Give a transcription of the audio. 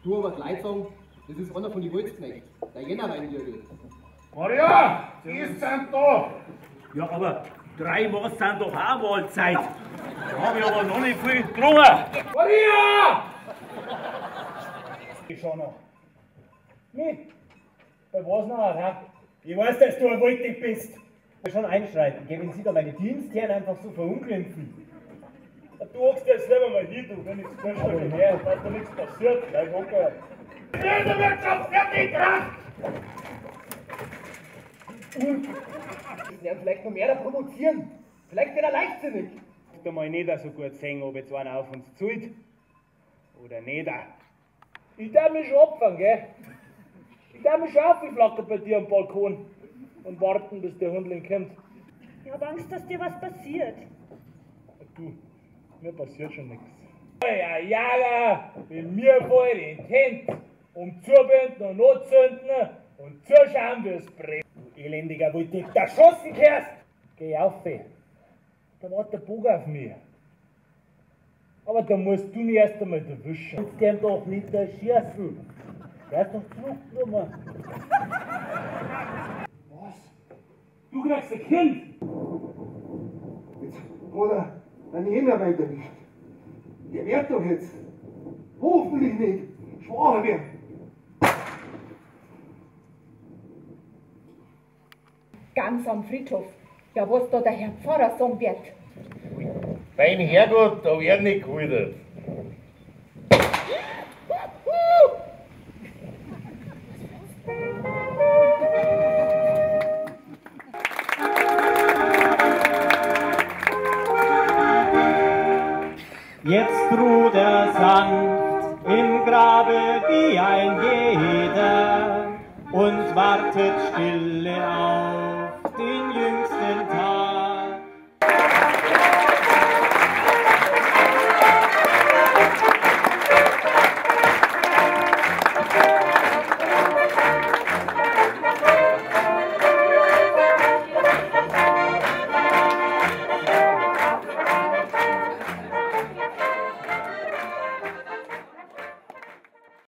Du aber gleich sagen, das ist einer von den Holzknechten, der Jänner Weinjürgel. Maria, die sind da! Ja, aber 3 Maß sind doch auch Mahlzeit. Da habe ich aber noch nicht viel getrunken. Maria! Ich schau noch. Mit? Bei was noch, hä? Ich weiß, dass du ein Woltig bist. Ich will schon einschreiten, gell, wenn Sie da meine Dienstherren einfach so verunglimpfen. Du hockst jetzt lieber mal hier, du, wenn ich das Grundstück her, dass da nichts passiert. Gleich hocker. Die Wirtschaft wird nicht krass! Sie werden vielleicht noch mehr da provozieren. Vielleicht wird er leichtsinnig. Ich kann mal nicht so gut sehen, ob jetzt einer auf uns zahlt. Oder nicht. Ich darf mich schon opfern, gell? Ich darf mich schon aufgeflackert bei dir am Balkon und warten, bis der Hundling kommt. Ich hab Angst, dass dir was passiert. Du, mir passiert schon nichts. Ja, ja, wenn mir voll den Tent umzubinden und notzünden und zuschauen, wie es brennt. Du elendiger Woltig, da schossen gehörst! Geh auf, da wartet der Bogen auf mich. Aber da musst du mich erst einmal erwischen. Kannst dem doch nicht erschießen. Der ist doch zurückgenommen. Was? Du kriegst ein Kind! Jetzt hat er einen Jännerwein erwischt. Der wird doch jetzt. Hoffentlich nicht. Schwacher werden. Ganz am Friedhof. Ja, was da der Herr Pfarrer sagen wird. Beim Herrgott, da wird nicht gehalten. Jetzt ruht er sanft im Grabe wie ein jeder und wartet stille auf den jüngsten Tag.